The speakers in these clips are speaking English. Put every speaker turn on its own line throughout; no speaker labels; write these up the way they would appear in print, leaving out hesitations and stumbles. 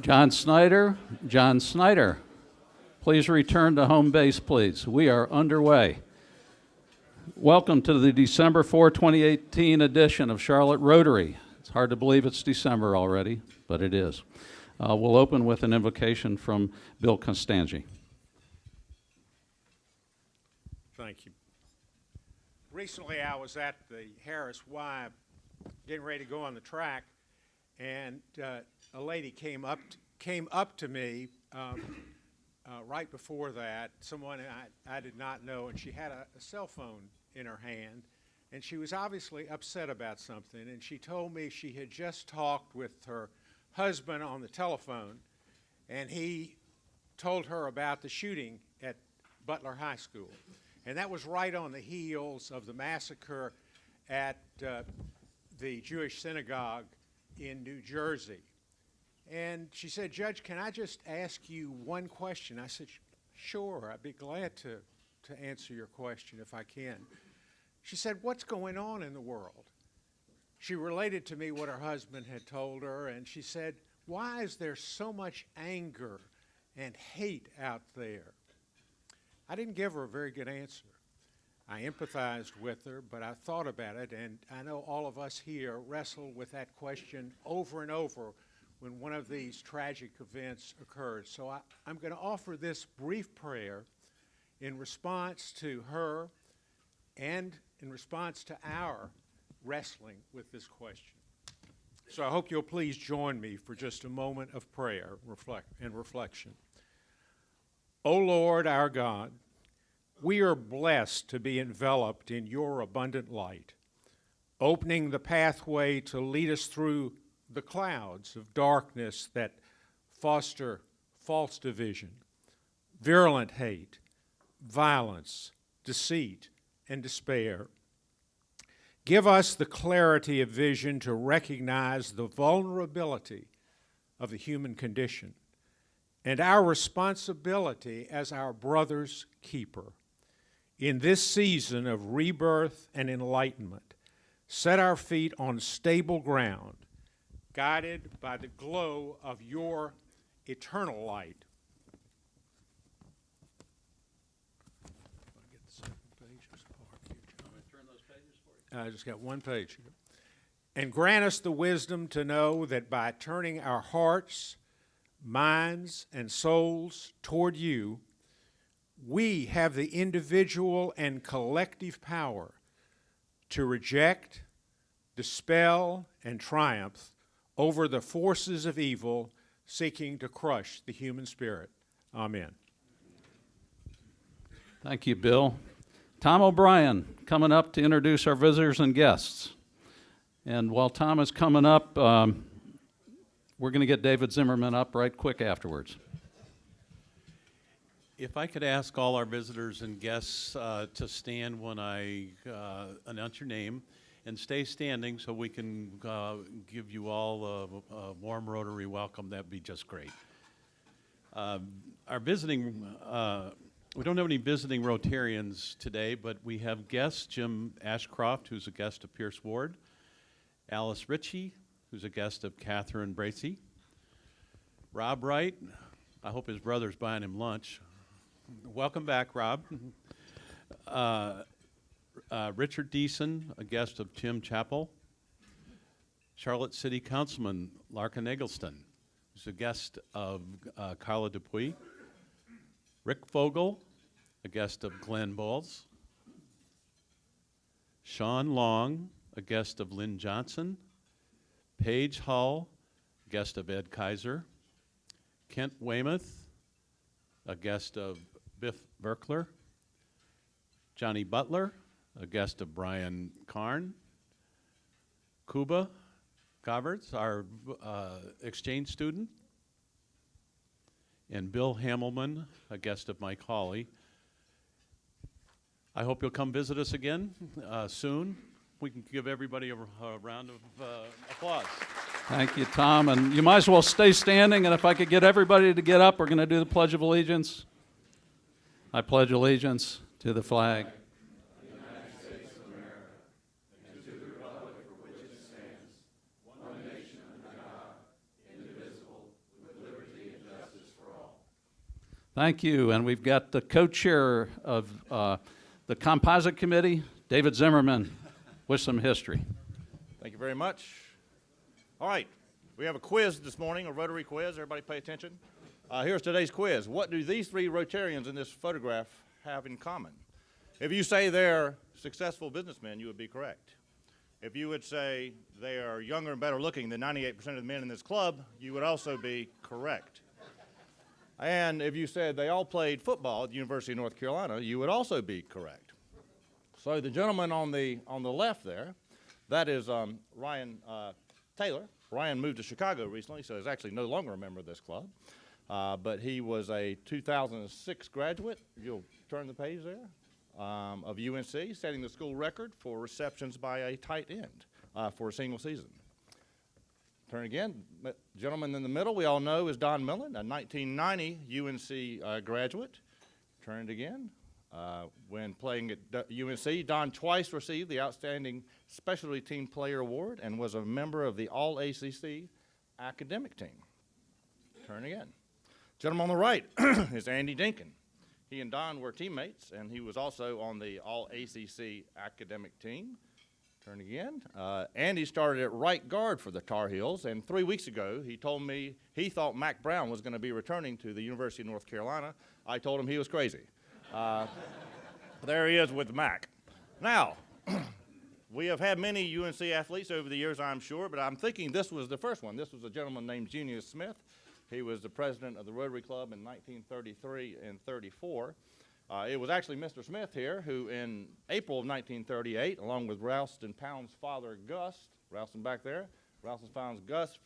John Snyder, please return to home base, please. We are underway. Welcome to the December 4, 2018 edition of Chralotte Rotary. It's hard to believe it's December already, but it is. We'll open with an invocation from Bill Costangi.
Thank you. Recently I was at the Harris Y getting ready to go on the track, and a lady came up to me right before that, someone I did not know, and she had a cell phone in her hand, and she was obviously upset about something, and she told me she had just talked with her husband on the telephone, and he told her about the shooting at Butler High School. And that was right on the heels of the massacre at the Jewish synagogue in New Jersey. And she said, "Judge, can I just ask you one question?" I said, "Sure, I'd be glad to answer your question if I can." She said, "What's going on in the world?" She related to me what her husband had told her, and she said, "Why is there so much anger and hate out there?" I didn't give her a very good answer. I empathized with her, but I thought about it, and I know all of us here wrestle with that question over and over when one of these tragic events occurs. So I'm going to offer this brief prayer in response to her and in response to our wrestling with this question. So I hope you'll please join me for just a moment of prayer and reflection. O Lord, our God, we are blessed to be enveloped in your abundant light, opening the pathway to lead us through the clouds of darkness that foster false division, virulent hate, violence, deceit, and despair. Give us the clarity of vision to recognize the vulnerability of the human condition and our responsibility as our brother's keeper. In this season of rebirth and enlightenment, set our feet on stable ground, guided by the glow of your eternal light. I just got one page here. And grant us the wisdom to know that by turning our hearts, minds, and souls toward you, we have the individual and collective power to reject, dispel, and triumph over the forces of evil seeking to crush the human spirit. Amen.
Thank you, Bill. Tom O'Brien coming up to introduce our visitors and guests. And while Tom is coming up, we're going to get David Zimmerman up right quick afterwards.
If I could ask all our visitors and guests to stand when I announce your name, and stay standing so we can give you all a warm Rotary welcome, that'd be just great. Our visiting, we don't have any visiting Rotarians today, but we have guests, Jim Ashcroft, who's a guest of Pierce Ward, Alice Ritchie, who's a guest of Catherine Bracey, Rob Wright, I hope his brother's buying him lunch. Welcome back, Rob. Richard Deason, a guest of Tim Chappell, Charlotte City Councilman Larkin Eggleston, who's a guest of Carla Dupuy, Rick Fogel, a guest of Glenn Bowles, Sean Long, a guest of Lynn Johnson, Paige Hull, guest of Ed Kaiser, Kent Weymouth, a guest of Biff Berkler, Johnny Butler, a guest of Brian Karn, Kuba Govertz, our exchange student, and Bill Hamelman, a guest of Mike Hawley. I hope you'll come visit us again soon. We can give everybody a round of applause.
Thank you, Tom. And you might as well stay standing, and if I could get everybody to get up, we're going to do the Pledge of Allegiance. I pledge allegiance to the flag
One nation under God, indivisible, with liberty
Thank you. And we've got the co-chair of the composite committee, David Zimmerman, with some history.
Thank you very much. All right, we have a quiz this morning, a Rotary quiz. Everybody pay attention. Here's today's quiz. What do these three Rotarians in this photograph have in common? If you say they're successful businessmen, you would be correct. If you would say they are younger and better looking than 98% of the men in this club, you would also be correct. And if you said they all played football at the University of North Carolina, you would also be correct. So the gentleman on the left there, that is Ryan Taylor. Ryan moved to Chicago recently, so he's actually no longer a member of this club. But he was a 2006 graduate. You'll turn the page there. Of UNC, setting the school record for receptions by a tight end for a single season. Turn again. The gentleman in the middle we all know is Don Millen, a 1990 UNC graduate. Turn it again. When playing at UNC, Don twice received the Outstanding Specialty Team Player Award and was a member of the All-ACC academic team. Turn again. Gentleman on the right is Andy Dinkin. He and Don were teammates, and he was also on the All-ACC academic team. Turn again. Andy started at right guard for the Tar Heels, and 3 weeks ago he told me he thought Mac Brown was going to be returning to the University of North Carolina. I told him he was crazy. There he is with Mac. Now, we have had many UNC athletes over the years, I'm sure, but I'm thinking this was the first one. This was a gentleman named Junius Smith. He was the president of the Rotary Club in 1933 and 34. It was actually Mr. Smith here who, in April of 1938, along with Ralston Pound's father, Gus, Ralston back there, Ralston Pound's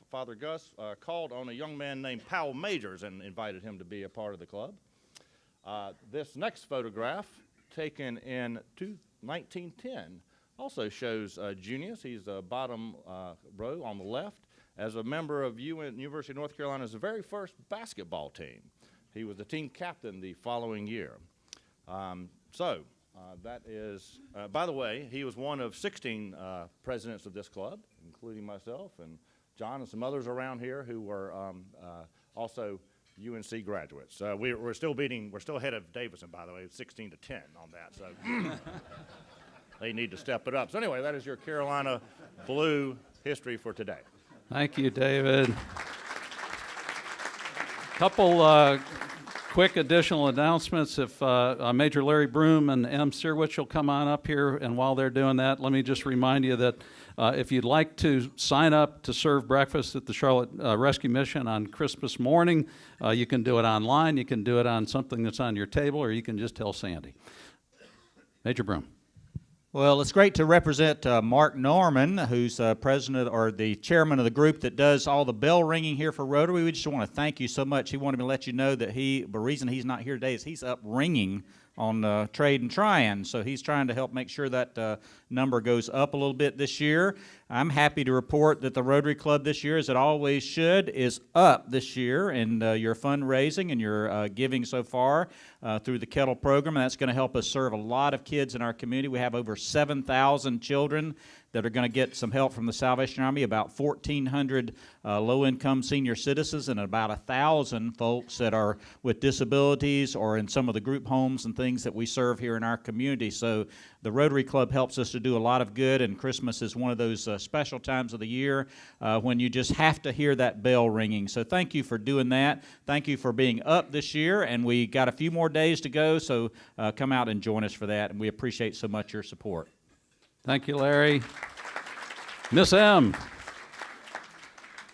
father, Gus, called on a young man named Powell Majors and invited him to be a part of the club. This next photograph, taken in 1910, also shows Junius. He's the bottom row on the left, as a member of University of North Carolina's very first basketball team. He was the team captain the following year. That is, by the way, he was one of 16 presidents of this club, including myself and John and some others around here who were also UNC graduates. We're still ahead of Davidson, by the way, 16 to 10 on that. So they need to step it up. So anyway, that is your Carolina Blue history for today.
Thank you, David. Couple quick additional announcements. If Major Larry Broom and M. Searwich will come on up here, and while they're doing that, let me just remind you that if you'd like to sign up to serve breakfast at the Chralotte Rescue Mission on Christmas morning, you can do it online, you can do it on something that's on your table, or you can just tell Sandy. Major Broom.
Well, it's great to represent Mark Norman, who's president or the chairman of the group that does all the bell ringing here for Rotary. We just want to thank you so much. He wanted me to let you know that the reason he's not here today is he's up ringing on Trade and Tryon. So he's trying to help make sure that number goes up a little bit this year. I'm happy to report that the Rotary Club this year, as it always should, is up this year in your fundraising and your giving so far through the Kettle program. And that's going to help us serve a lot of kids in our community. We have over 7,000 children that are going to get some help from the Salvation Army, about 1,400 low-income senior citizens, and about 1,000 folks that are with disabilities or in some of the group homes and things that we serve here in our community. So the Rotary Club helps us to do a lot of good, and Christmas is one of those special times of the year when you just have to hear that bell ringing. So thank you for doing that. Thank you for being up this year, and we got a few more days to go, so come out and join us for that, and we appreciate so much your support.
Thank you, Larry. Miss M.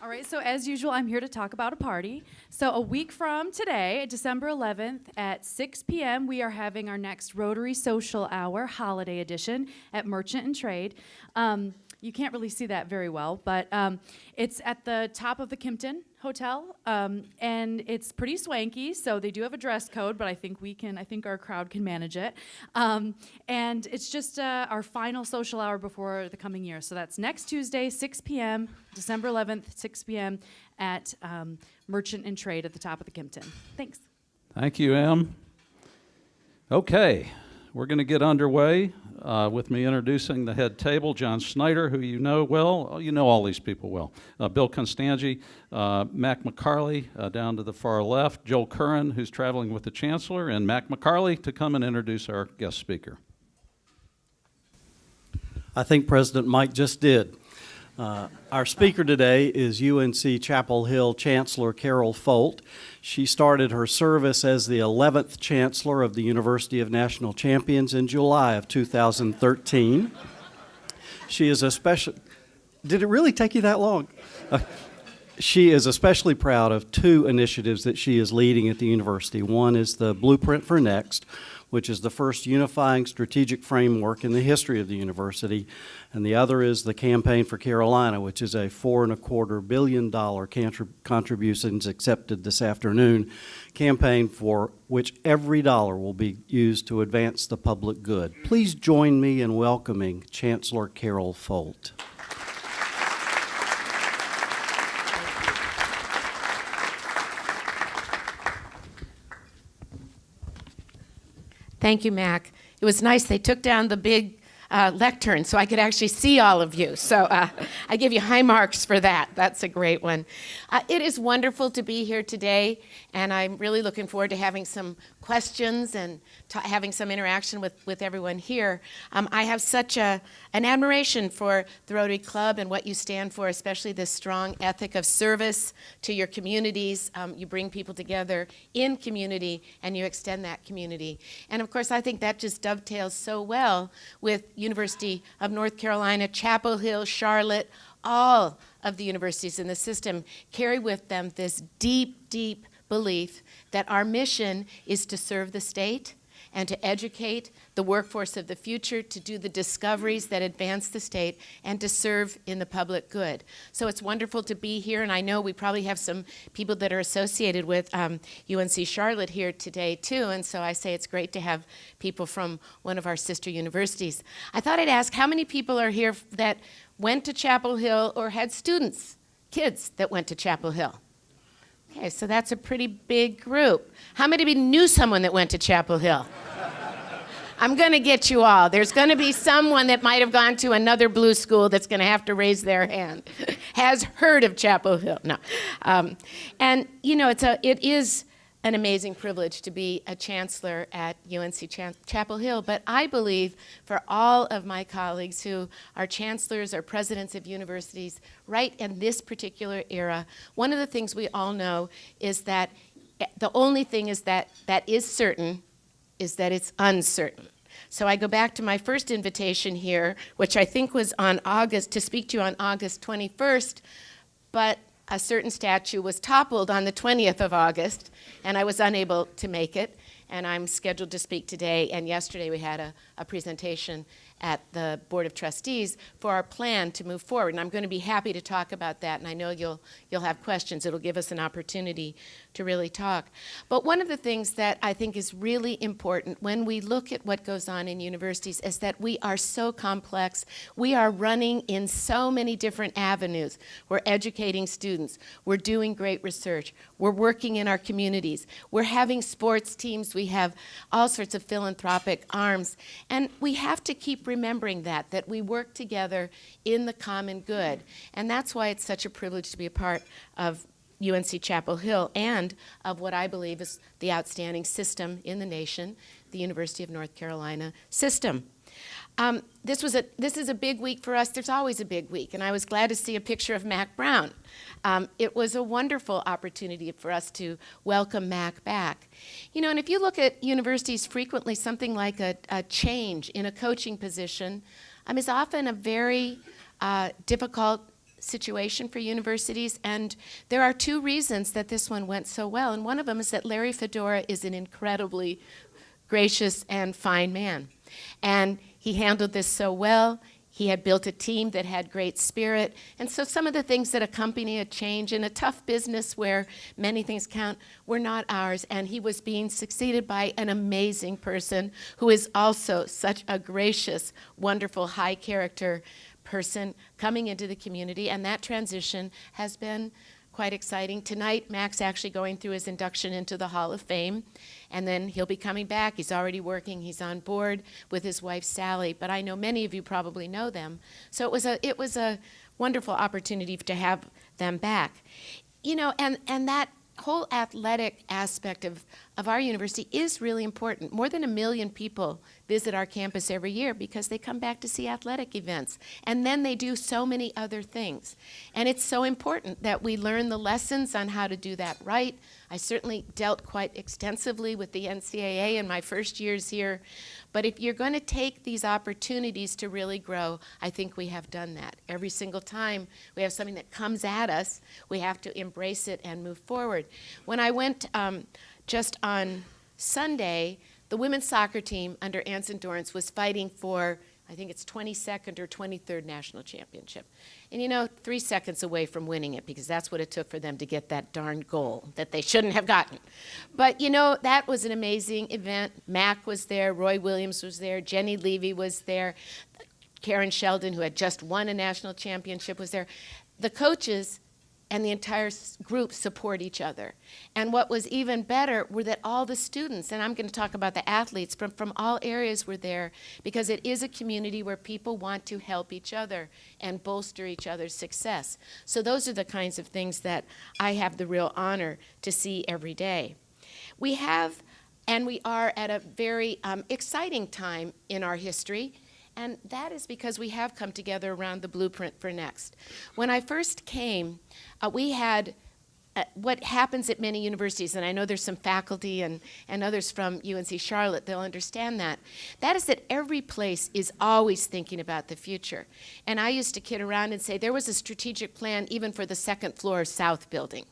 All right, so as usual, I'm here to talk about a party. So a week from today, December 11th at 6 p.m., we are having our next Rotary Social Hour Holiday Edition at Merchant and Trade. You can't really see that very well, but it's at the top of the Kimpton Hotel, and it's pretty swanky, so they do have a dress code, but I think our crowd can manage it. And it's just our final social hour before the coming year. So that's next Tuesday, 6 p.m., December 11th, 6 p.m. at Merchant and Trade at the top of the Kimpton. Thanks.
Thank you, Em. Okay, We're going to get underway with me introducing the head table, John Snyder, who you know well. You know all these people well. Bill Constangi, Mac McCarley down to the far left, Joel Curran, who's traveling with the Chancellor, and Mac McCarley to come and introduce our guest speaker.
I think President Mike just did. Our speaker today is UNC Chapel Hill Chancellor Carol Folt. She started her service as the 11th Chancellor of the University of National Champions in July of 2013. She is especially, did it really take you that long? She is especially proud of two initiatives that she is leading at the university. One is the Blueprint for Next, which is the first unifying strategic framework in the history of the university, and the other is the Campaign for Carolina, which is a $4.25 billion contributions accepted this afternoon campaign for which every dollar will be used to advance the public good. Please join me in welcoming Chancellor Carol Folt.
Thank you, Mac. It was nice. They took down the big lectern so I could actually see all of you. So I give you high marks for that. That's a great one. It is wonderful to be here today, and I'm really looking forward to having some questions and having some interaction with everyone here. I have such an admiration for the Rotary Club and what you stand for, especially this strong ethic of service to your communities. You bring people together in community, and you extend that community. And of course, I think that just dovetails so well with University of North Carolina, Chapel Hill, Chralotte. All of the universities in the system carry with them this deep, deep belief that our mission is to serve the state and to educate the workforce of the future, to do the discoveries that advance the state, and to serve in the public good. So it's wonderful to be here, and I know we probably have some people that are associated with UNC Chralotte here today too, and so I say it's great to have people from one of our sister universities. I thought I'd ask how many people are here that went to Chapel Hill or had students, kids that went to Chapel Hill? Okay, so that's a pretty big group. How many of you knew someone that went to Chapel Hill? I'm going to get you all. There's going to be someone that might have gone to another blue school that's going to have to raise their hand. Has heard of Chapel Hill. No. And, you know, it is an amazing privilege to be a chancellor at UNC Chapel Hill, but I believe for all of my colleagues who are chancellors or presidents of universities right in this particular era, one of the things we all know is that the only thing is that is certain is that it's uncertain. So I go back to my first invitation here, which I think was to speak to you on August 21st, but a certain statue was toppled on the 20th of August, and I was unable to make it, and I'm scheduled to speak today, and yesterday we had a presentation at the Board of Trustees for our plan to move forward, and I'm going to be happy to talk about that, and I know you'll have questions. It'll give us an opportunity to really talk. But one of the things that I think is really important when we look at what goes on in universities is that we are so complex. We are running in so many different avenues. We're educating students. We're doing great research. We're working in our communities. We're having sports teams. We have all sorts of philanthropic arms. And we have to keep remembering that we work together in the common good. And that's why it's such a privilege to be a part of UNC Chapel Hill and of what I believe is the outstanding system in the nation, the University of North Carolina system. This is a big week for us. There's always a big week, and I was glad to see a picture of Mac Brown. It was a wonderful opportunity for us to welcome Mac back. You know, and if you look at universities frequently, something like a change in a coaching position is often a very difficult situation for universities, and there are two reasons that this one went so well, and one of them is that Larry Fedora is an incredibly gracious and fine man, and he handled this so well. He had built a team that had great spirit, and so some of the things that accompany a change in a tough business where many things count were not ours, and he was being succeeded by an amazing person who is also such a gracious, wonderful, high character person coming into the community, and that transition has been quite exciting. Tonight, Mac's actually going through his induction into the Hall of Fame, and then he'll be coming back. He's already working. He's on board with his wife, Sally, but I know many of you probably know them. So it was a wonderful opportunity to have them back. You know, and that whole athletic aspect of our university is really important. More than 1 million people visit our campus every year because they come back to see athletic events. And then they do so many other things. And it's so important that we learn the lessons on how to do that right. I certainly dealt quite extensively with the NCAA in my first years here. But if you're going to take these opportunities to really grow, I think we have done that. Every single time we have something that comes at us, we have to embrace it and move forward. When I went just on Sunday, the women's soccer team under Anson Dorrance was fighting for, I think it's 22nd or 23rd national championship. And you know, 3 seconds away from winning it, because that's what it took for them to get that darn goal that they shouldn't have gotten. But you know, that was an amazing event. Mac was there, Roy Williams was there, Jenny Levy was there, Karen Sheldon, who had just won a national championship, was there. The coaches and the entire group support each other. And what was even better were that all the students, and I'm going to talk about the athletes from all areas, were there, because it is a community where people want to help each other and bolster each other's success. So those are the kinds of things that I have the real honor to see every day. We have, and we are at a very exciting time in our history. And that is because we have come together around the blueprint for next. When I first came, we had what happens at many universities, and I know there's some faculty and others from UNC Charlotte, they'll understand that. That is that every place is always thinking about the future. And I used to kid around and say there was a strategic plan even for the second floor South building.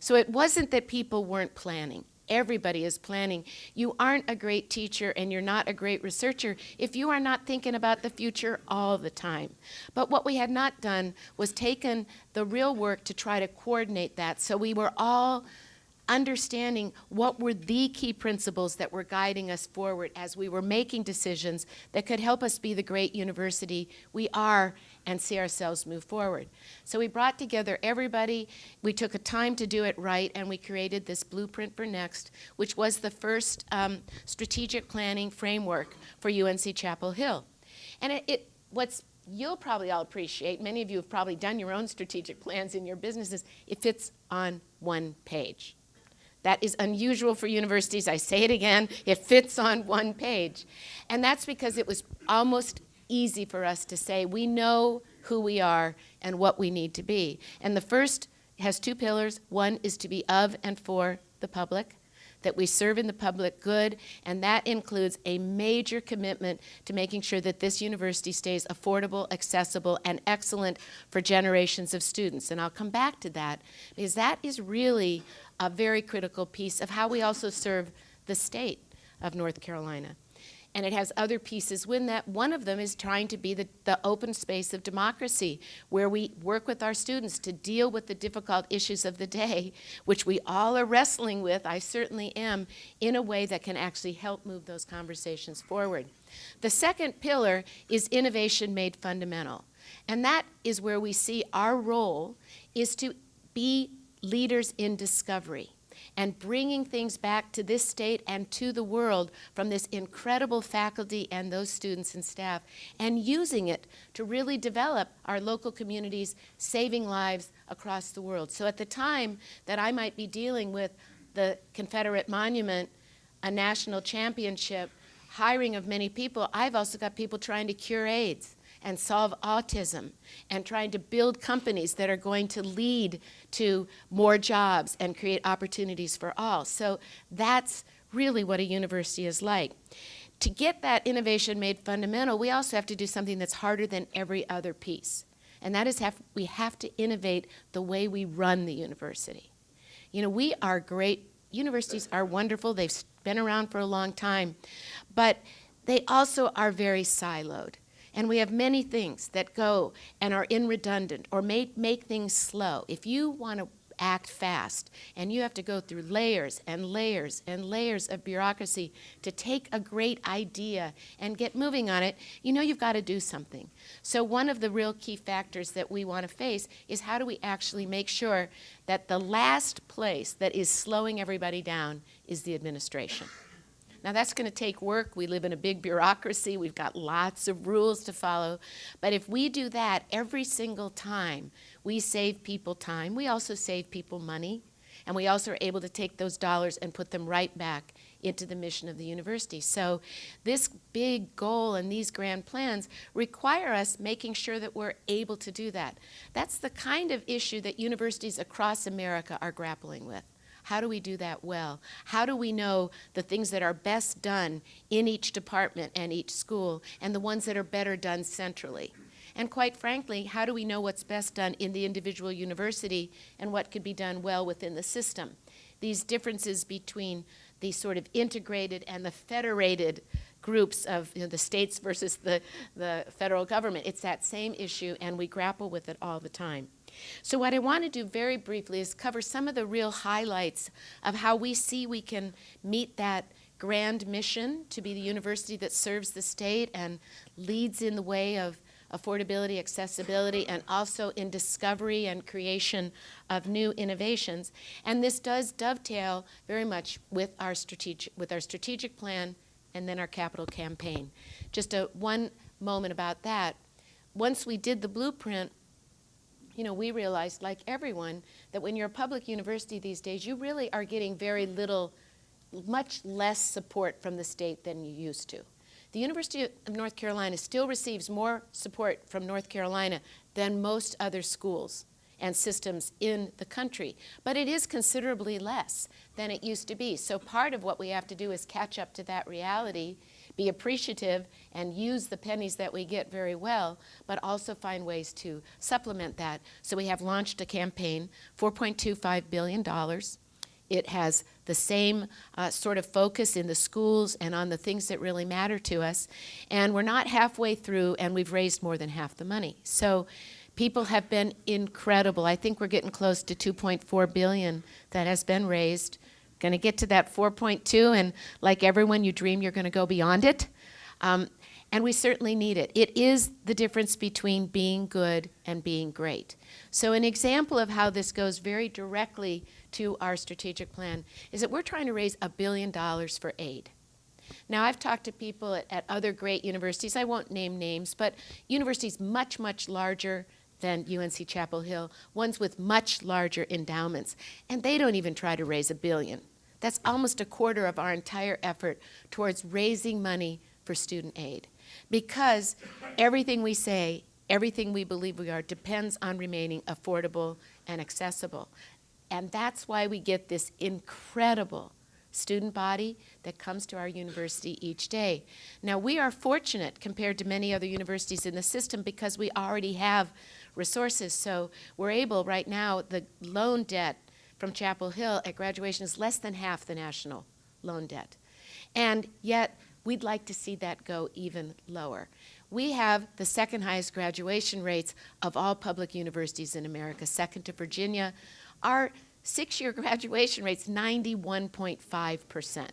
So it wasn't that people weren't planning. Everybody is planning. You aren't a great teacher and you're not a great researcher if you are not thinking about the future all the time. But what we had not done was taken the real work to try to coordinate that, so we were all understanding what were the key principles that were guiding us forward as we were making decisions that could help us be the great university we are and see ourselves move forward. So we brought together everybody, we took a time to do it right, and we created this Blueprint for Next, which was the first strategic planning framework for UNC Chapel Hill. And what's you'll probably all appreciate, many of you have probably done your own strategic plans in your businesses, it fits on one page. That is unusual for universities. I say it again, it fits on one page. And that's because it was almost easy for us to say we know who we are and what we need to be. And the first has 2 pillars. One is to be of and for the public, that we serve in the public good, and that includes a major commitment to making sure that this university stays affordable, accessible, and excellent for generations of students. And I'll come back to that, because that is really a very critical piece of how we also serve the state of North Carolina. And it has other pieces within that. One of them is trying to be the open space of democracy, where we work with our students to deal with the difficult issues of the day, which we all are wrestling with, I certainly am, in a way that can actually help move those conversations forward. The second pillar is innovation made fundamental. And that is where we see our role is to be leaders in discovery and bringing things back to this state and to the world from this incredible faculty and those students and staff, and using it to really develop our local communities, saving lives across the world. So at the time that I might be dealing with the Confederate Monument, a national championship, hiring of many people, I've also got people trying to cure AIDS and solve autism, and trying to build companies that are going to lead to more jobs and create opportunities for all. So that's really what a university is like. To get that innovation made fundamental, we also have to do something that's harder than every other piece. And that is we have to innovate the way we run the university. You know, we are great. Universities are wonderful. They've been around for a long time. But they also are very siloed. And we have many things that go and are redundant or make things slow. If you want to act fast. And you have to go through layers and layers and layers of bureaucracy to take a great idea and get moving on it. You know you've got to do something. So one of the real key factors that we want to face is how do we actually make sure that the last place that is slowing everybody down is the administration. Now that's going to take work. We live in a big bureaucracy. We've got lots of rules to follow. But if we do that every single time, we save people time. We also save people money. And we also are able to take those dollars and put them right back into the mission of the university. So this big goal and these grand plans require us making sure that we're able to do that. That's the kind of issue that universities across America are grappling with. How do we do that well? How do we know the things that are best done in each department and each school and the ones that are better done centrally? And quite frankly, how do we know what's best done in the individual university and what could be done well within the system? These differences between the sort of integrated and the federated groups of the states versus the federal government, it's that same issue, and we grapple with it all the time. So what I want to do very briefly is cover some of the real highlights of how we see we can meet that grand mission to be the university that serves the state and leads in the way of affordability, accessibility, and also in discovery and creation of new innovations. And this does dovetail very much with our strategic plan and then our capital campaign. Just one moment about that. Once we did the blueprint, we realized, like everyone, that when you're a public university these days, you really are getting very little, much less support from the state than you used to. The University of North Carolina still receives more support from North Carolina than most other schools and systems in the country, but it is considerably less than it used to be. So part of what we have to do is catch up to that reality, be appreciative, and use the pennies that we get very well, but also find ways to supplement that. So we have launched a campaign, $4.25 billion. It has the same sort of focus in the schools and on the things that really matter to us. And we're not halfway through, and we've raised more than half the money. So people have been incredible. I think we're getting close to $2.4 billion that has been raised. Going to get to that 4.2, and like everyone, you dream you're going to go beyond it. And we certainly need it. It is the difference between being good and being great. So an example of how this goes very directly to our strategic plan is that we're trying to raise $1 billion for aid. Now, I've talked to people at other great universities. I won't name names, but universities much, much larger than UNC Chapel Hill, ones with much larger endowments, and they don't even try to raise $1 billion. That's almost a quarter of our entire effort towards raising money for student aid. Because everything we say, everything we believe we are, depends on remaining affordable and accessible. And that's why we get this incredible student body that comes to our university each day. Now, we are fortunate compared to many other universities in the system because we already have resources. So we're able right now, the loan debt from Chapel Hill at graduation is less than half the national loan debt. And yet, we'd like to see that go even lower. We have the second highest graduation rates of all public universities in America, second to Virginia. Our 6-year graduation rate's 91.5%.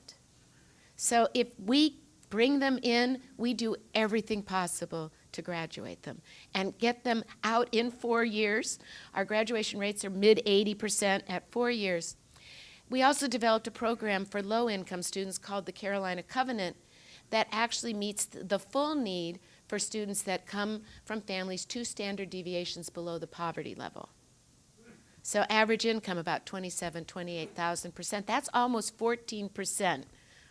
So if we bring them in, we do everything possible to graduate them and get them out in 4 years. Our graduation rates are mid-80% at 4 years. We also developed a program for low-income students called the Carolina Covenant that actually meets the full need for students that come from families 2 standard deviations below the poverty level. So average income about $27,000, $28,000%. That's almost 14%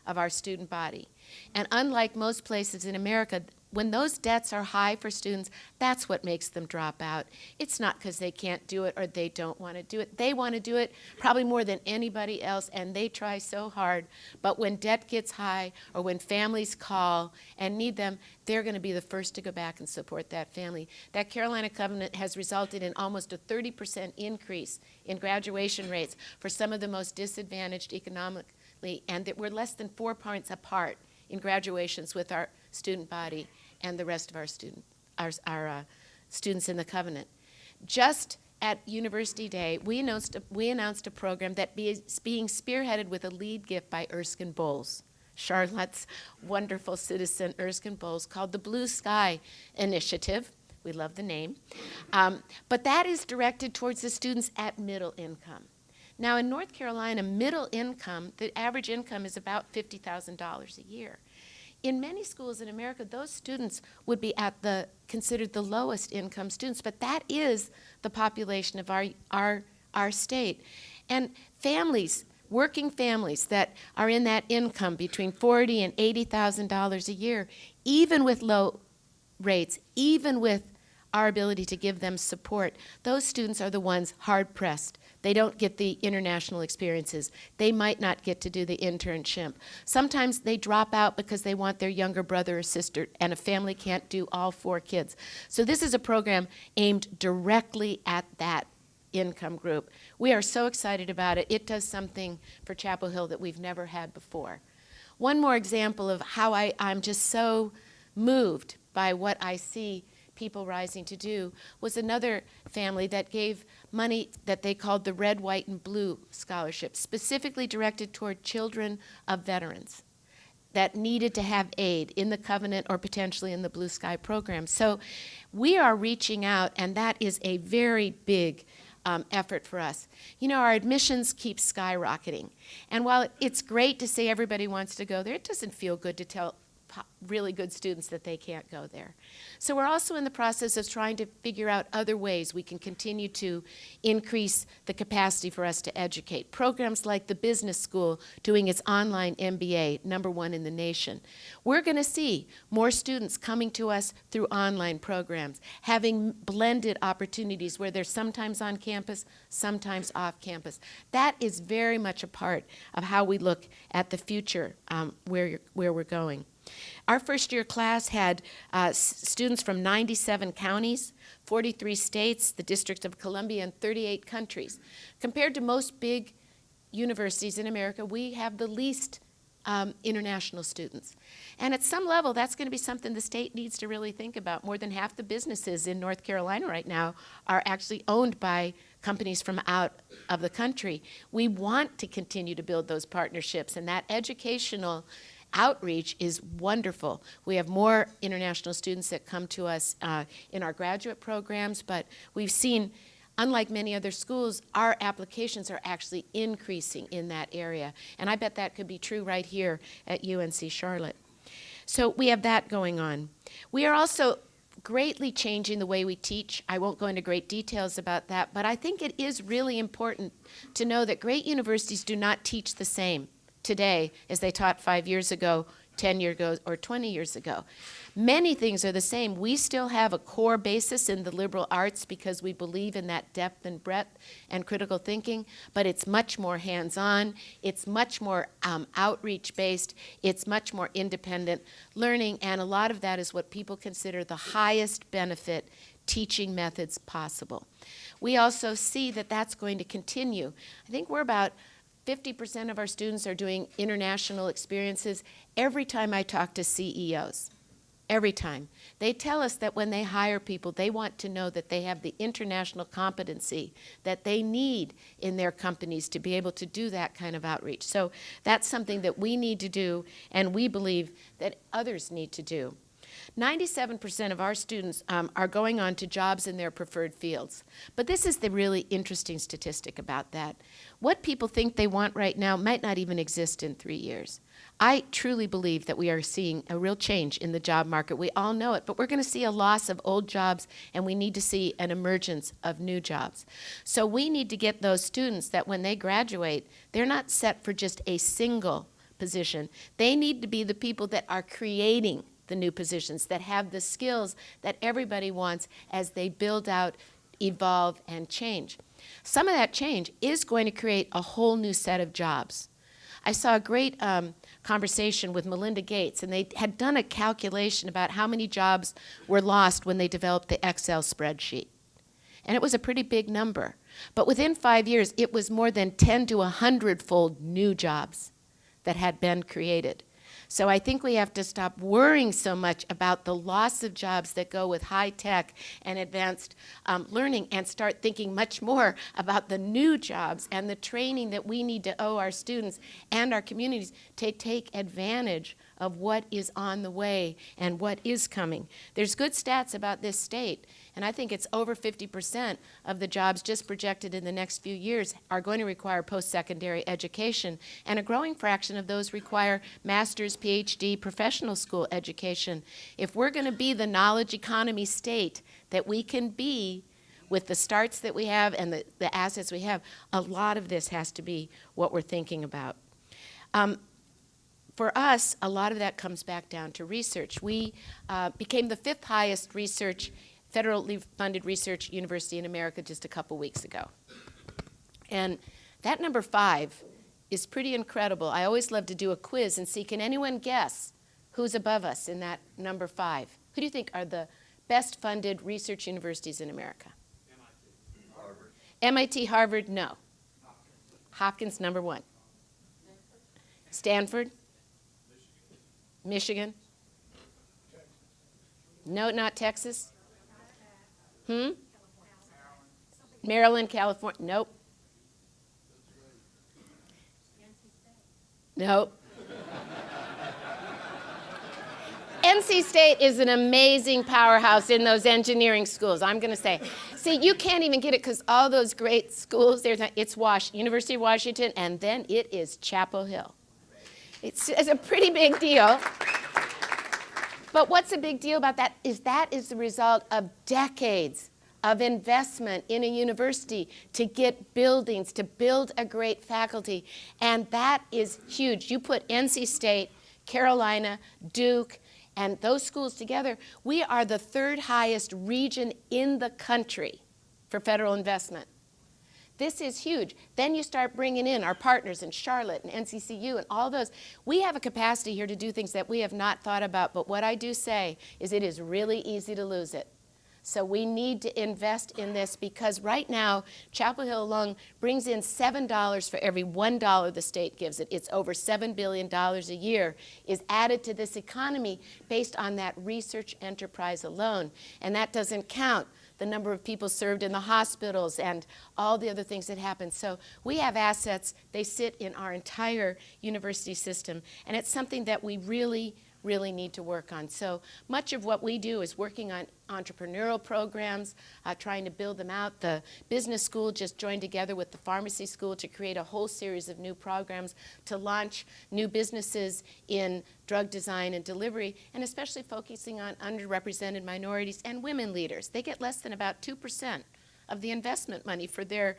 of our student body. And unlike most places in America, when those debts are high for students, that's what makes them drop out. It's not because they can't do it or they don't want to do it. They want to do it probably more than anybody else, and they try so hard. But when debt gets high or when families call and need them, they're going to be the first to go back and support that family. That Carolina Covenant has resulted in almost a 30% increase in graduation rates for some of the most disadvantaged economically, and that we're less than 4 points apart in graduations with our student body and the rest of our students in the Covenant. Just at University Day, we announced a program that is being spearheaded with a lead gift by Erskine Bowles, Charlotte's wonderful citizen, Erskine Bowles, called the Blue Sky Initiative. We love the name. But that is directed towards the students at middle income. Now, in North Carolina, middle income, the average income is about $50,000 a year. In many schools in America, those students would be considered the lowest income students, but that is the population of our state. And families, working families that are in that income between $40,000 and $80,000 a year, even with low rates, even with our ability to give them support, those students are the ones hard pressed. They don't get the international experiences. They might not get to do the internship. Sometimes they drop out because they want their younger brother or sister, and a family can't do all 4 kids. So this is a program aimed directly at that income group. We are so excited about it. It does something for Chapel Hill that we've never had before. One more example of how I'm just so moved by what I see people rising to do was another family that gave money that they called the Red, White, and Blue Scholarship, specifically directed toward children of veterans that needed to have aid in the Covenant or potentially in the Blue Sky program. So we are reaching out, and that is a very big effort for us. You know, our admissions keep skyrocketing. And while it's great to say everybody wants to go there, it doesn't feel good to tell really good students that they can't go there. So we're also in the process of trying to figure out other ways we can continue to increase the capacity for us to educate. Programs like the business school doing its online MBA, #1 in the nation. We're going to see more students coming to us through online programs, having blended opportunities where they're sometimes on campus, sometimes off campus. That is very much a part of how we look at the future, where we're going. Our first-year class had students from 97 counties, 43 states, the District of Columbia, and 38 countries. Compared to most big universities in America, we have the least international students. And at some level, that's going to be something the state needs to really think about. More than half the businesses in North Carolina right now are actually owned by companies from out of the country. We want to continue to build those partnerships, and that educational outreach is wonderful. We have more international students that come to us in our graduate programs, but we've seen, unlike many other schools, our applications are actually increasing in that area. And I bet that could be true right here at UNC Charlotte. So we have that going on. We are also greatly changing the way we teach. I won't go into great details about that, but I think it is really important to know that great universities do not teach the same today as they taught 5 years ago, 10 years ago, or 20 years ago. Many things are the same. We still have a core basis in the liberal arts because we believe in that depth and breadth and critical thinking, but it's much more hands-on, it's much more outreach-based, it's much more independent learning, and a lot of that is what people consider the highest benefit teaching methods possible. We also see that that's going to continue. I think we're about 50% of our students are doing international experiences. Every time I talk to CEOs, every time, they tell us that when they hire people, they want to know that they have the international competency that they need in their companies to be able to do that kind of outreach. So that's something that we need to do, and we believe that others need to do. 97% of our students are going on to jobs in their preferred fields. But this is the really interesting statistic about that. What people think they want right now might not even exist in 3 years. I truly believe that we are seeing a real change in the job market. We all know it, but we're going to see a loss of old jobs, and we need to see an emergence of new jobs. So we need to get those students that when they graduate, they're not set for just a single position. They need to be the people that are creating the new positions, that have the skills that everybody wants as they build out, evolve, and change. Some of that change is going to create a whole new set of jobs. I saw a great conversation with Melinda Gates, and they had done a calculation about how many jobs were lost when they developed the Excel spreadsheet. And it was a pretty big number. But within 5 years, it was more than 10 to 100-fold new jobs that had been created. So I think we have to stop worrying so much about the loss of jobs that go with high tech and advanced learning and start thinking much more about the new jobs and the training that we need to owe our students and our communities to take advantage of what is on the way and what is coming. There's good stats about this state, and I think it's over 50% of the jobs just projected in the next few years are going to require post-secondary education, and a growing fraction of those require master's, PhD, professional school education. If we're going to be the knowledge economy state that we can be with the starts that we have and the assets we have, a lot of this has to be what we're thinking about. For us, a lot of that comes back down to research. We became the 5th highest federally funded research university in America just a couple weeks ago. And that number 5 is pretty incredible. I always love to do a quiz and see, can anyone guess who's above us in that number 5? Who do you think are the best funded research universities in America? MIT, Harvard. MIT, Harvard, no. Hopkins, number 1. Stanford? Michigan? No, not Texas. Maryland, California. Nope. Nope. NC State is an amazing powerhouse in those engineering schools, I'm going to say. See, you can't even get it because all those great schools, it's University of Washington, and then it is Chapel Hill. It's a pretty big deal. But what's a big deal about that is the result of decades of investment in a university to get buildings, to build a great faculty. And that is huge. You put NC State, Carolina, Duke, and those schools together, we are the 3rd highest region in the country for federal investment. This is huge. Then you start bringing in our partners in Charlotte and NCCU and all those. We have a capacity here to do things that we have not thought about, but what I do say is it is really easy to lose it. So we need to invest in this because right now, Chapel Hill alone brings in $7 for every $1 the state gives it. It's over $7 billion a year is added to this economy based on that research enterprise alone. And that doesn't count the number of people served in the hospitals and all the other things that happen. So we have assets. They sit in our entire university system. And it's something that we really need to work on. So much of what we do is working on entrepreneurial programs, trying to build them out. The business school just joined together with the pharmacy school to create a whole series of new programs to launch new businesses in drug design and delivery, and especially focusing on underrepresented minorities and women leaders. They get less than about 2% of the investment money for their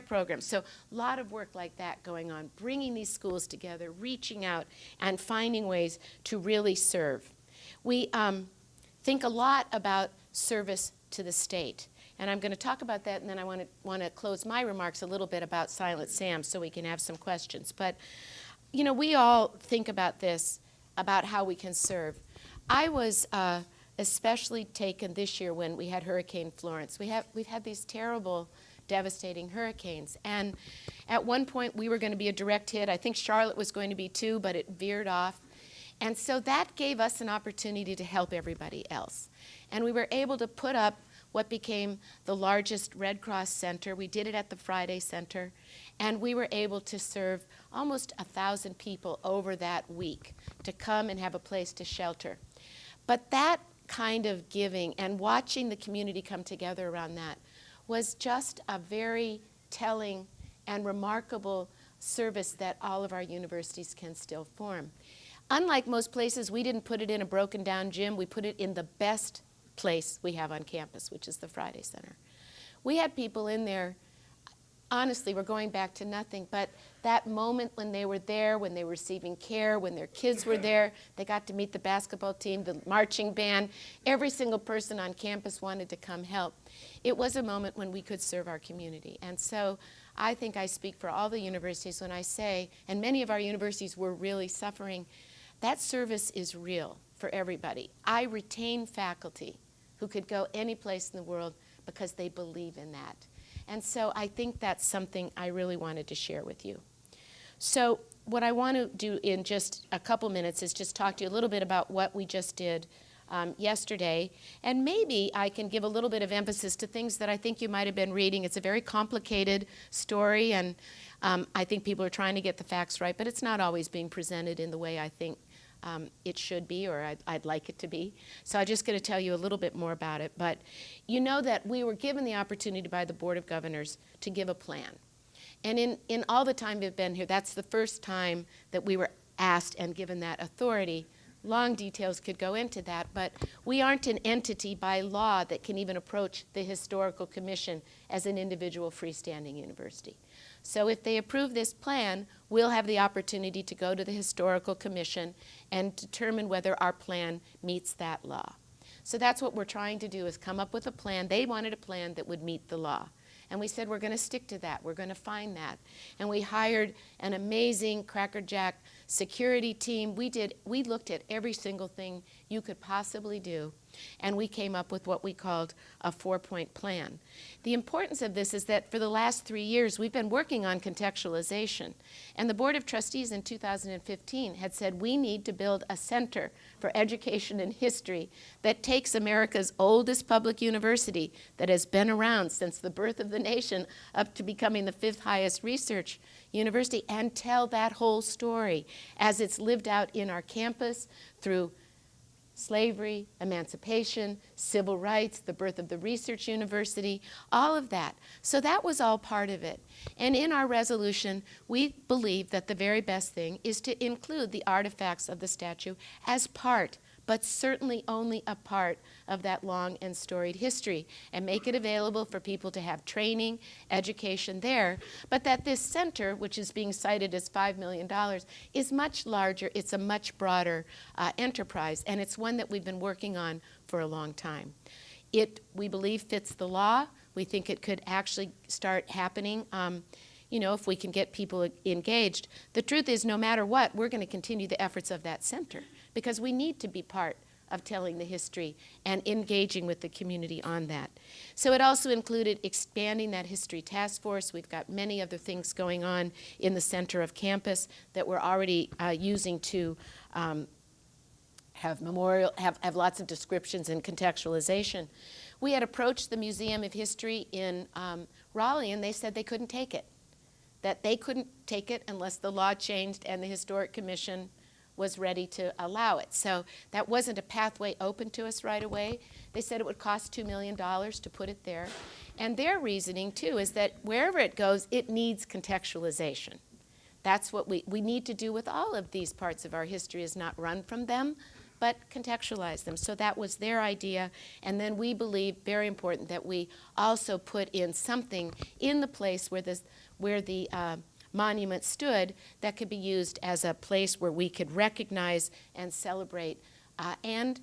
programs. So a lot of work like that going on, bringing these schools together, reaching out, and finding ways to really serve. We think a lot about service to the state. And I'm going to talk about that, and then I want to close my remarks a little bit about Silent Sam so we can have some questions. But, you know, we all think about this, about how we can serve. I was especially taken this year when we had Hurricane Florence. We've had these terrible, devastating hurricanes. And at one point, we were going to be a direct hit. I think Charlotte was going to be too, but it veered off. And so that gave us an opportunity to help everybody else. And we were able to put up what became the largest Red Cross center. We did it at the Friday Center. And we were able to serve almost 1,000 people over that week to come and have a place to shelter. But that kind of giving and watching the community come together around that was just a very telling and remarkable service that all of our universities can still form. Unlike most places, we didn't put it in a broken down gym. We put it in the best place we have on campus, which is the Friday Center. We had people in there, honestly, we're going back to nothing, but that moment when they were there, when they were receiving care, when their kids were there, they got to meet the basketball team, the marching band, every single person on campus wanted to come help. It was a moment when we could serve our community. And so I think I speak for all the universities when I say, and many of our universities were really suffering, that service is real for everybody. I retain faculty who could go any place in the world because they believe in that. And so I think that's something I really wanted to share with you. So what I want to do in just a couple minutes is just talk to you a little bit about what we just did yesterday, and maybe I can give a little bit of emphasis to things that I think you might have been reading. It's a very complicated story, and I think people are trying to get the facts right, but it's not always being presented in the way I think it should be, or I'd like it to be. So I'm just going to tell you a little bit more about it. But you know that we were given the opportunity by the Board of Governors to give a plan. And in all the time we've been here, that's the first time that we were asked and given that authority. Long details could go into that, but we aren't an entity by law that can even approach the Historical Commission as an individual freestanding university. So if they approve this plan, we'll have the opportunity to go to the Historical Commission and determine whether our plan meets that law. So that's what we're trying to do, is come up with a plan. They wanted a plan that would meet the law. And we said, we're going to stick to that. We're going to find that. And we hired an amazing crackerjack security team. We looked at every single thing you could possibly do, and we came up with what we called a 4-point plan. The importance of this is that for the last 3 years, we've been working on contextualization. And the Board of Trustees in 2015 had said, we need to build a center for education and history that takes America's oldest public university that has been around since the birth of the nation up to becoming the 5th highest research university, and tell that whole story as it's lived out in our campus through slavery, emancipation, civil rights, the birth of the research university, all of that. So that was all part of it. And in our resolution, we believe that the very best thing is to include the artifacts of the statue as part, but certainly only a part of that long and storied history, and make it available for people to have training, education there, but that this center, which is being cited as $5 million, is much larger. It's a much broader enterprise, and it's one that we've been working on for a long time. It, we believe, fits the law. We think it could actually start happening if we can get people engaged. The truth is, no matter what, we're going to continue the efforts of that center, because we need to be part of telling the history and engaging with the community on that. So it also included expanding that history task force. We've got many other things going on in the center of campus that we're already using to have lots of descriptions and contextualization. We had approached the Museum of History in Raleigh, and they said they couldn't take it, that they couldn't take it unless the law changed and the Historic Commission was ready to allow it. So that wasn't a pathway open to us right away. They said it would cost $2 million to put it there. And their reasoning, too, is that wherever it goes, it needs contextualization. That's what we need to do with all of these parts of our history, is not run from them, but contextualize them. So that was their idea. And then we believe, very important, that we also put in something in the place where the monument stood that could be used as a place where we could recognize and celebrate and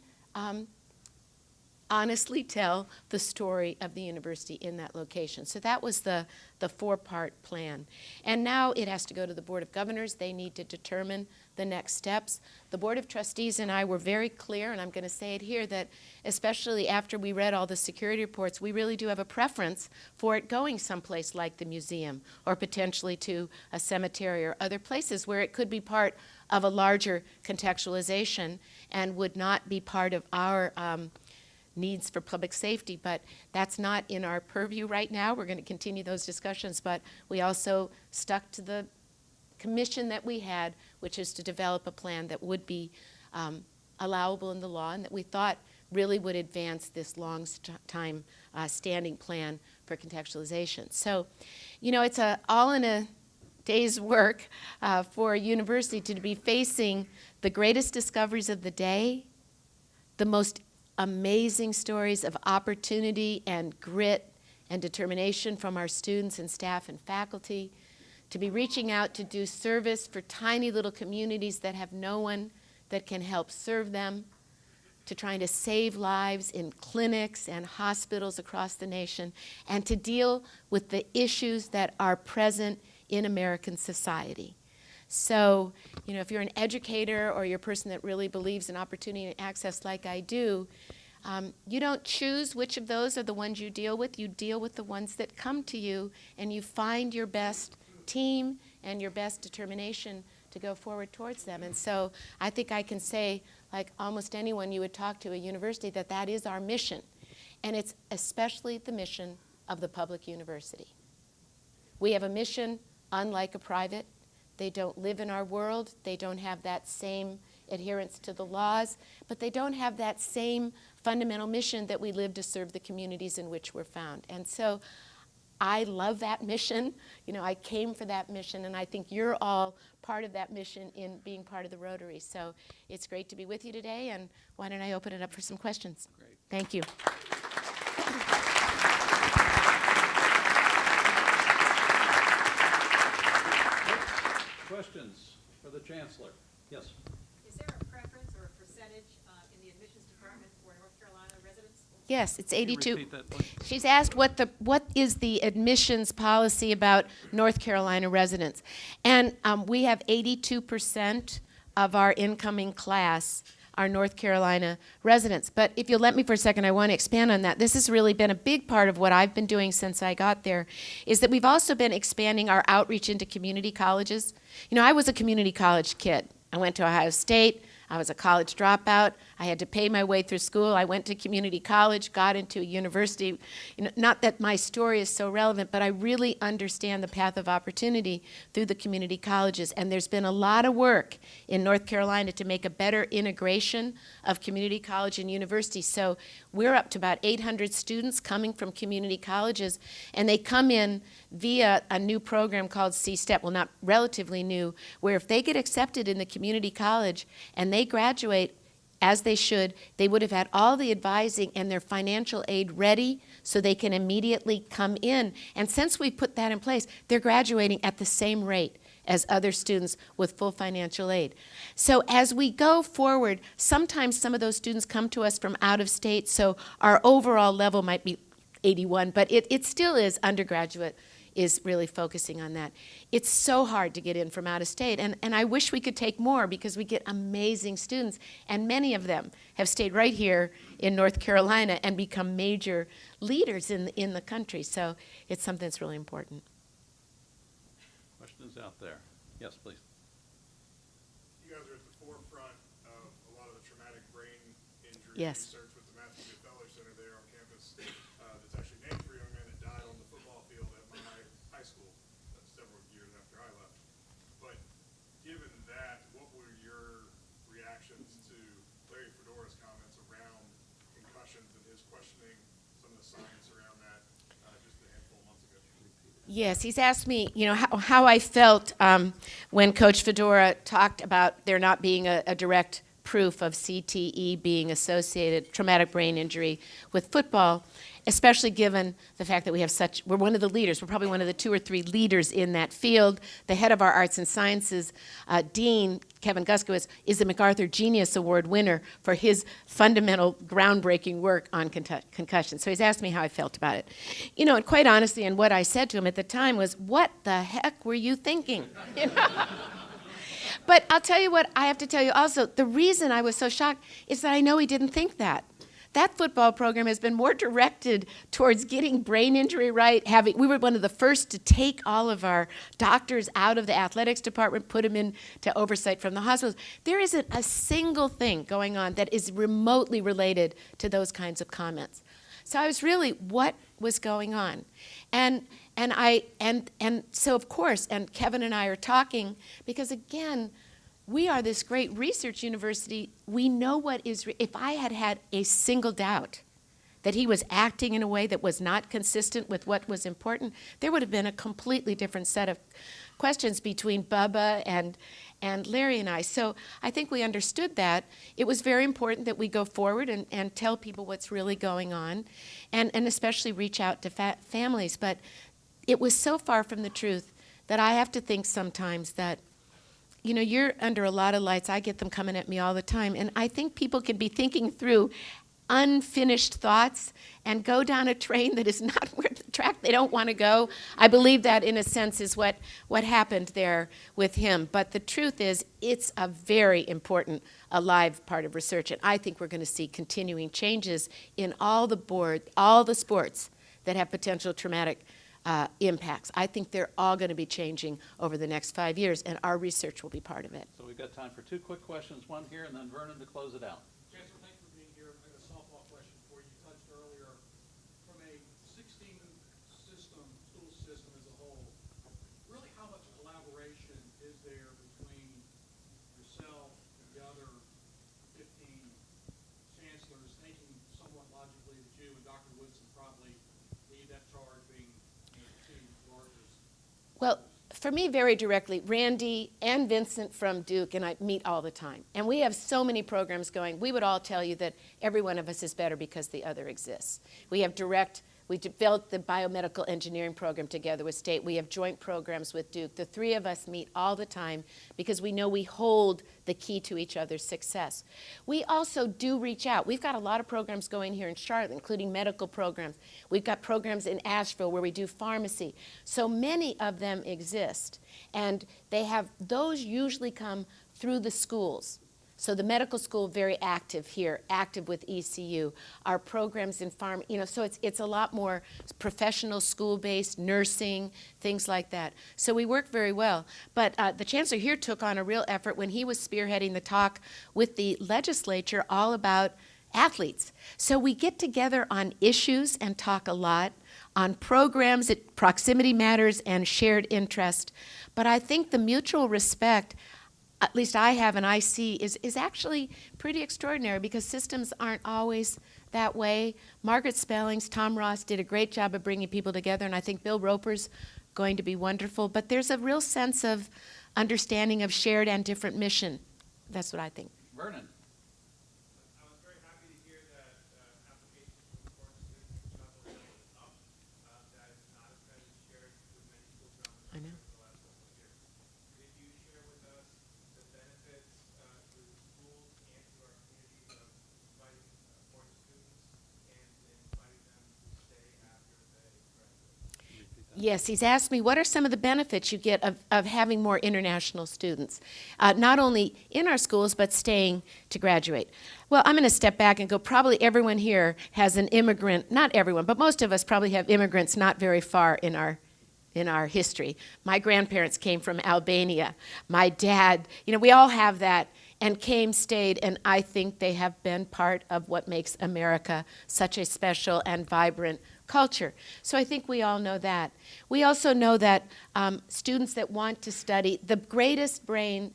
honestly tell the story of the university in that location. So that was the 4-part plan. And now it has to go to the Board of Governors. They need to determine the next steps. The Board of Trustees and I were very clear, and I'm going to say it here, that especially after we read all the security reports, we really do have a preference for it going someplace like the museum, or potentially to a cemetery or other places where it could be part of a larger contextualization and would not be part of our needs for public safety. But that's not in our purview right now. We're going to continue those discussions, but we also stuck to the commission that we had, which is to develop a plan that would be allowable in the law and that we thought really would advance this long-time standing plan for contextualization. So, it's all in a day's work for a university to be facing the greatest discoveries of the day, the most amazing stories of opportunity and grit and determination from our students and staff and faculty, to be reaching out to do service for tiny little communities that have no one that can help serve them, to trying to save lives in clinics and hospitals across the nation, and to deal with the issues that are present in American society. So, if you're an educator or you're a person that really believes in opportunity and access like I do, you don't choose which of those are the ones you deal with. You deal with the ones that come to you, and you find your best team and your best determination to go forward towards them. And so I think I can say, like almost anyone you would talk to at a university, that that is our mission. And it's especially the mission of the public university. We have a mission unlike a private. They don't live in our world. They don't have that same adherence to the laws, but they don't have that same fundamental mission that we live to serve the communities in which we're found. And so I love that mission. You know, I came for that mission, and I think you're all part of that mission in being part of the Rotary. So it's great to be with you today, and why don't I open it up for some questions?
Great.
Thank you.
Questions for the Chancellor? Yes.
Is there a preference or a percentage in the admissions department for North Carolina residents?
Yes, it's
Can you
82.
repeat that, please?
She's asked what is the admissions policy about North Carolina residents. And we have 82% of our incoming class are North Carolina residents. But if you'll let me for a second, I want to expand on that. This has really been a big part of what I've been doing since I got there, is that we've also been expanding our outreach into community colleges. You know, I was a community college kid. I went to Ohio State. I was a college dropout. I had to pay my way through school. I went to community college, got into a university. You know, not that my story is so relevant, but I really understand the path of opportunity through the community colleges. And there's been a lot of work in North Carolina to make a better integration of community college and university. So we're up to about 800 students coming from community colleges, and they come in via a new program called C-STEP, well, not relatively new, where if they get accepted in the community college and they graduate as they should, they would have had all the advising and their financial aid ready so they can immediately come in. And since we put that in place, they're graduating at the same rate as other students with full financial aid. So as we go forward, sometimes some of those students come to us from out of state, so our overall level might be 81, but it still is undergraduate is really focusing on that. It's so hard to get in from out of state, and I wish we could take more because we get amazing students, and many of them have stayed right here in North Carolina and become major leaders in the country. So it's something that's really important.
Questions out there? Yes, please.
You guys are at the forefront of a lot of the traumatic brain injury
Yes.
research with the Matthew Feller Center there on campus that's actually named for a young man that died on the football field at my high school several years after I left. But given that, what were your reactions to Larry Fedora's comments around concussions and his questioning some of the science around that just a handful of months ago?
Yes, he's asked me, you know, how I felt when Coach Fedora talked about there not being a direct proof of CTE being associated, traumatic brain injury, with football, especially given the fact that we're one of the leaders. We're probably one of the 2 or 3 leaders in that field. The head of our arts and sciences, Dean Kevin Guskowitz, is the MacArthur Genius Award winner for his fundamental, groundbreaking work on concussion. So he's asked me how I felt about it. You know, and quite honestly, and what I said to him at the time was, what the heck were you thinking? You know? But I'll tell you what, I have to tell you also, the reason I was so shocked is that I know he didn't think that. That football program has been more directed towards getting brain injury right. We were one of the first to take all of our doctors out of the athletics department, put them into oversight from the hospitals. There isn't a single thing going on that is remotely related to those kinds of comments. So I was really, what was going on? And so of course, and Kevin and I are talking, because again, we are this great research university. We know what is, if I had had a single doubt that he was acting in a way that was not consistent with what was important, there would have been a completely different set of questions between Bubba and Larry and I. So I think we understood that. It was very important that we go forward and tell people what's really going on, and especially reach out to families. But it was so far from the truth that I have to think sometimes that, you know, you're under a lot of lights. I get them coming at me all the time. And I think people can be thinking through unfinished thoughts and go down a train that is not where the track they don't want to go. I believe that in a sense is what happened there with him. But the truth is, it's a very important, alive part of research. And I think we're going to see continuing changes in all the sports that have potential traumatic impacts. I think they're all going to be changing over the next 5 years, and our research will be part of it.
So we've got time for two quick questions, one here and then Vernon to close it out.
Chancellor, thank you for being here. I got a softball question for you. You touched earlier, from a 16 school system as a whole, really how much collaboration is there between yourself and the other 15 chancellors, thinking somewhat logically that you and Dr. Woodson probably lead that charge, being the two largest?
Well, for me, very directly, Randy and Vincent from Duke and I meet all the time. And we have so many programs going. We would all tell you that every one of us is better because the other exists. We developed the biomedical engineering program together with State. We have joint programs with Duke. The three of us meet all the time because we know we hold the key to each other's success. We also do reach out. We've got a lot of programs going here in Charlotte, including medical programs. We've got programs in Asheville where we do pharmacy. So many of them exist. And those usually come through the schools. So the medical school, very active here, active with ECU. Our programs in farm, so it's a lot more professional school-based, nursing, things like that. So we work very well. But the chancellor here took on a real effort when he was spearheading the talk with the legislature all about athletes. So we get together on issues and talk a lot, on programs, proximity matters, and shared interest. But I think the mutual respect, at least I have and I see, is actually pretty extraordinary because systems aren't always that way. Margaret Spellings, Tom Ross did a great job of bringing people together, and I think Bill Roper's going to be wonderful. But there's a real sense of understanding of shared and different mission. That's what I think.
Vernon.
I was very happy to hear that applications for foreign students in Chapel Hill is up. That is not as been shared with many schools around the
I know.
country over the last couple of years. Could you share with us the benefits to the schools and to our communities of inviting foreign students and inviting them to stay after they graduate?
Yes, he's asked me, what are some of the benefits you get of having more international students, not only in our schools, but staying to graduate? Well, I'm going to step back and go, probably everyone here has an immigrant, not everyone, but most of us probably have immigrants not very far in our history. My grandparents came from Albania. My dad, we all have that, and came, stayed, and I think they have been part of what makes America such a special and vibrant culture. So I think we all know that. We also know that students that want to study, the greatest brain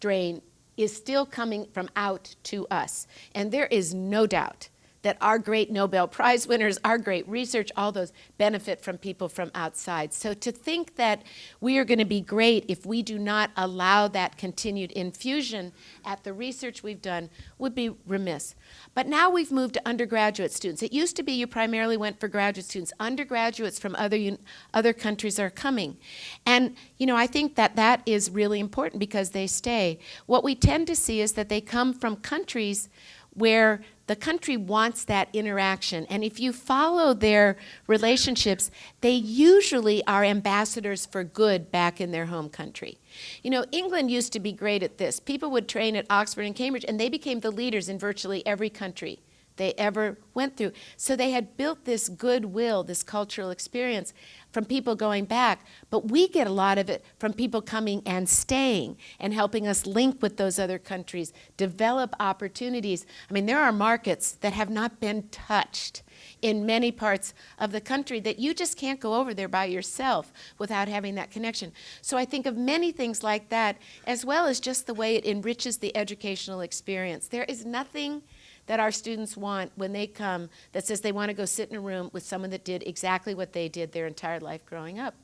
drain is still coming from out to us. And there is no doubt that our great Nobel Prize winners, our great research, all those benefit from people from outside. So to think that we are going to be great if we do not allow that continued infusion at the research we've done would be remiss. But now we've moved to undergraduate students. It used to be you primarily went for graduate students. Undergraduates from other countries are coming. And, I think that is really important because they stay. What we tend to see is that they come from countries where the country wants that interaction. And if you follow their relationships, they usually are ambassadors for good back in their home country. England used to be great at this. People would train at Oxford and Cambridge, and they became the leaders in virtually every country they ever went through. So they had built this goodwill, this cultural experience from people going back. But we get a lot of it from people coming and staying and helping us link with those other countries, develop opportunities. There are markets that have not been touched in many parts of the country that you just can't go over there by yourself without having that connection. So I think of many things like that, as well as just the way it enriches the educational experience. There is nothing that our students want when they come that says they want to go sit in a room with someone that did exactly what they did their entire life growing up.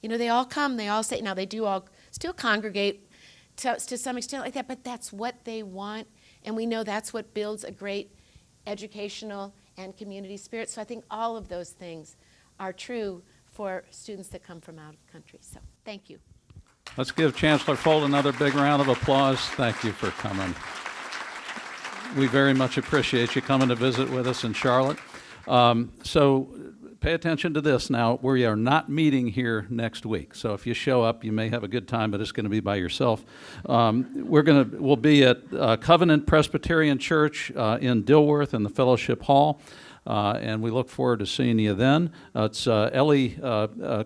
They all come, they all say, now they do all still congregate to some extent like that, but that's what they want, and we know that's what builds a great educational and community spirit. So I think all of those things are true for students that come from out of the country. So thank you.
Let's give Chancellor Folt another big round of applause. Thank you for coming. We very much appreciate you coming to visit with us in Charlotte. So pay attention to this now. We are not meeting here next week. So if you show up, you may have a good time, but it's going to be by yourself. We'll be at Covenant Presbyterian Church in Dilworth in the Fellowship Hall. And we look forward to seeing you then. It's Ellie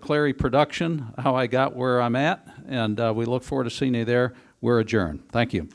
Clary production, How I Got Where I'm At, and we look forward to seeing you there. We're adjourned. Thank you.